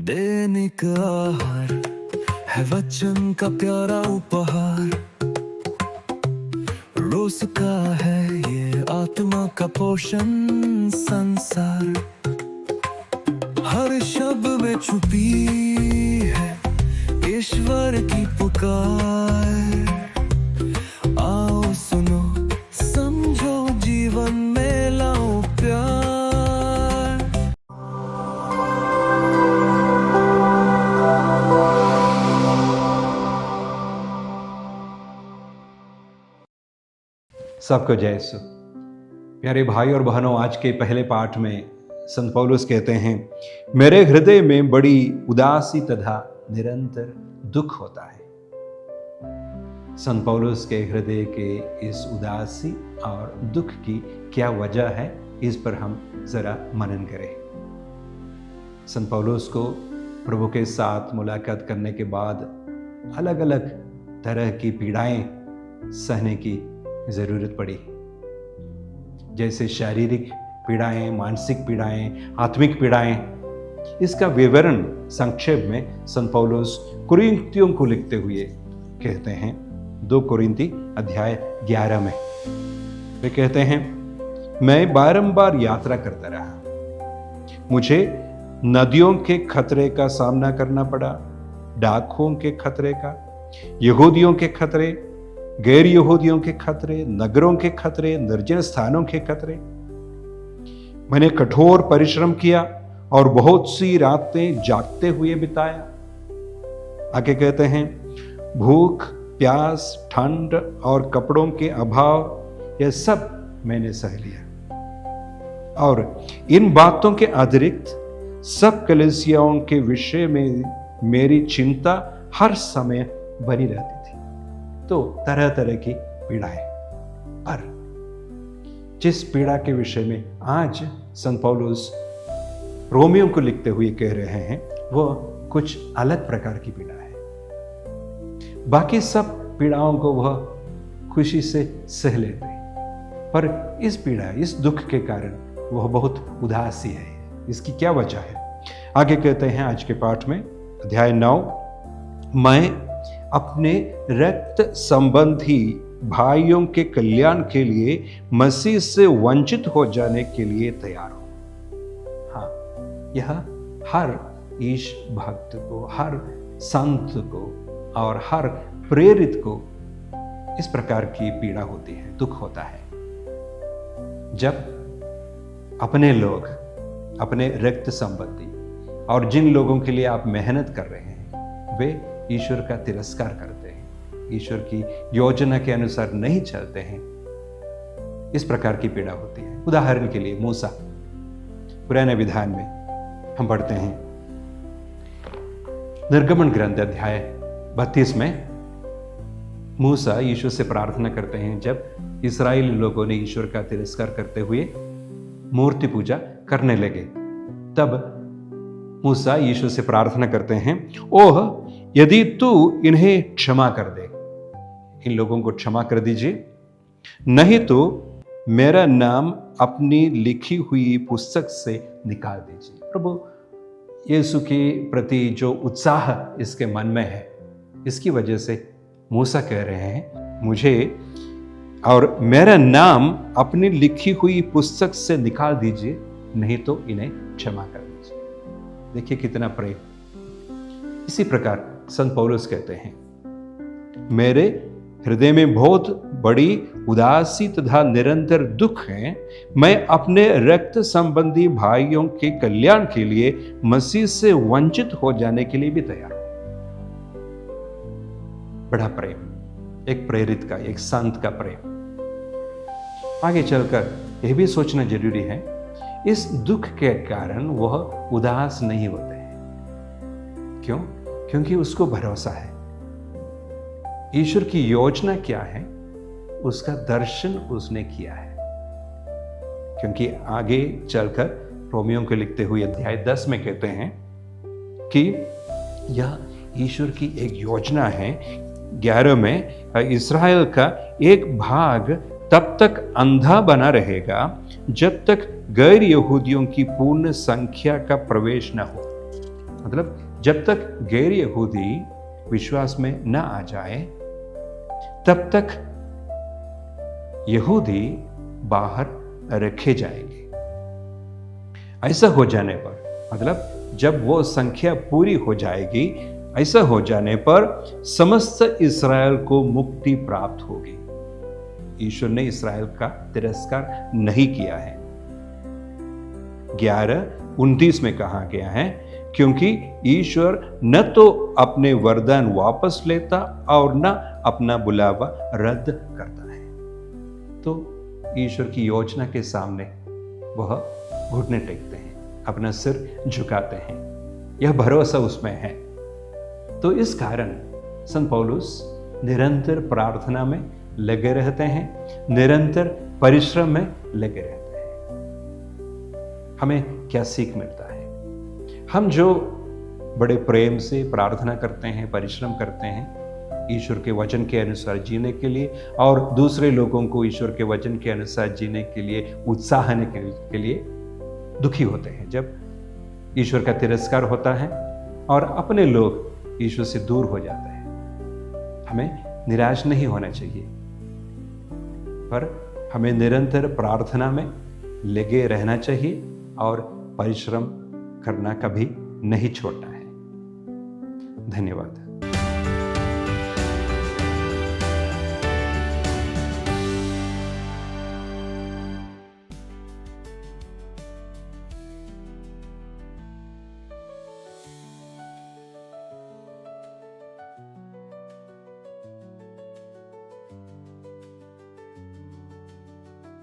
दैनिक आहार है वचन का प्यारा उपहार, रोज का है ये आत्मा का पोषण संसार। हर शब्द में छुपी है ईश्वर की पुकार। आओ सुनो समझो जीवन में लाओ प्यार। सबको जय यीशु। प्यारे भाई और बहनों, आज के पहले पाठ में संत पौलुस कहते हैं, मेरे हृदय में बड़ी उदासी तथा निरंतर दुख होता है। संत पौलुस के हृदय के इस उदासी और दुख की क्या वजह है, इस पर हम जरा मनन करें। संत पौलुस को प्रभु के साथ मुलाकात करने के बाद अलग अलग तरह की पीड़ाएं सहने की जरूरत पड़ी, जैसे शारीरिक पीड़ाएं, मानसिक पीड़ाएं, आत्मिक पीड़ाएं। इसका विवरण संक्षेप में संत पौलुस कुरिन्थियों को लिखते हुए कहते हैं, 2 कुरिन्थी अध्याय 11 में वे कहते हैं, मैं बारंबार यात्रा करता रहा, मुझे नदियों के खतरे का सामना करना पड़ा, डाकुओं के खतरे का, यहूदियों के खतरे, गैर यहूदियों के खतरे, नगरों के खतरे, निर्जन स्थानों के खतरे। मैंने कठोर परिश्रम किया और बहुत सी रातें जागते हुए बिताया। आगे कहते हैं, भूख, प्यास, ठंड और कपड़ों के अभाव, यह सब मैंने सह लिया। और इन बातों के अतिरिक्त सब कलीसियाओं के विषय में मेरी चिंता हर समय बनी रहती थी। तो तरह तरह की पीड़ाएं, पर जिस पीड़ा के विषय में आज संत पौलुस रोमियों को लिखते हुए कह रहे हैं, वो कुछ अलग प्रकार की पीड़ा है। बाकी सब पीड़ाओं को वह खुशी से सह लेते हैं, पर इस पीड़ा, इस दुख के कारण वह बहुत उदासी है। इसकी क्या वजह है? आगे कहते हैं आज के पाठ में, अध्याय 9, मैं अपने रक्त संबंधी भाइयों के कल्याण के लिए मसीह से वंचित हो जाने के लिए तैयार हूं। हाँ, यह हर ईश भक्त को, हर संत को और हर प्रेरित को इस प्रकार की पीड़ा होती है, दुख होता है, जब अपने लोग, अपने रक्त संबंधी और जिन लोगों के लिए आप मेहनत कर रहे हैं, वे ईश्वर का तिरस्कार करते हैं, ईश्वर की योजना के अनुसार नहीं चलते हैं। इस प्रकार की पीड़ा होती है। उदाहरण के लिए मूसा, पुराने विधान में हम पढ़ते हैं, निर्गमन ग्रंथ अध्याय 32 में मूसा यीशु से प्रार्थना करते हैं, जब इस्राएली लोगों ने ईश्वर का तिरस्कार करते हुए मूर्ति पूजा करने लगे, तब मूसा यीशु से प्रार्थना करते हैं, ओह यदि तू इन्हें क्षमा कर दे, इन लोगों को क्षमा कर दीजिए, नहीं तो मेरा नाम अपनी लिखी हुई पुस्तक से निकाल दीजिए। प्रभु यीशु के प्रति जो उत्साह इसके मन में है, इसकी वजह से मूसा कह रहे हैं, मुझे और मेरा नाम अपनी लिखी हुई पुस्तक से निकाल दीजिए, नहीं तो इन्हें क्षमा कर दीजिए। देखिए कितना प्रेम। इसी प्रकार संत पौलुस कहते हैं, मेरे हृदय में बहुत बड़ी उदासी तथा निरंतर दुख है। मैं अपने रक्त संबंधी भाइयों के कल्याण के लिए मसीह से वंचित हो जाने के लिए भी तैयार हूं। बड़ा प्रेम, एक प्रेरित का, एक संत का प्रेम। आगे चलकर यह भी सोचना जरूरी है, इस दुख के कारण वह उदास नहीं होते हैं। क्यों? क्योंकि उसको भरोसा है। ईश्वर की योजना क्या है, उसका दर्शन उसने किया है। क्योंकि आगे चलकर रोमियों को लिखते हुए अध्याय 10 में कहते हैं कि यह ईश्वर की एक योजना है। 11 में, इस्राएल का एक भाग तब तक अंधा बना रहेगा जब तक गैर यहूदियों की पूर्ण संख्या का प्रवेश न हो। मतलब जब तक गैर यहूदी विश्वास में न आ जाए तब तक यहूदी बाहर रखे जाएंगे। ऐसा हो जाने पर मतलब जब वो संख्या पूरी हो जाएगी, ऐसा हो जाने पर समस्त इस्राएल को मुक्ति प्राप्त होगी। ईश्वर ने इस्राएल का तिरस्कार नहीं किया है। 11:29 में कहा गया है, क्योंकि ईश्वर न तो अपने वरदान वापस लेता और न अपना बुलावा रद्द करता है। तो ईश्वर की योजना के सामने वह घुटने टेकते हैं, अपना सिर झुकाते हैं। यह भरोसा उसमें है। तो इस कारण संत पौलुस निरंतर प्रार्थना में लगे रहते हैं, निरंतर परिश्रम में लगे रहते हैं। हमें क्या सीख मिलता है? हम जो बड़े प्रेम से प्रार्थना करते हैं, परिश्रम करते हैं ईश्वर के वचन के अनुसार जीने के लिए और दूसरे लोगों को ईश्वर के वचन के अनुसार जीने के लिए उत्साहने के लिए दुखी होते हैं जब ईश्वर का तिरस्कार होता है और अपने लोग ईश्वर से दूर हो जाते हैं। हमें निराश नहीं होना चाहिए, पर हमें निरंतर प्रार्थना में लगे रहना चाहिए और परिश्रम करना कभी नहीं छोड़ना है। धन्यवाद।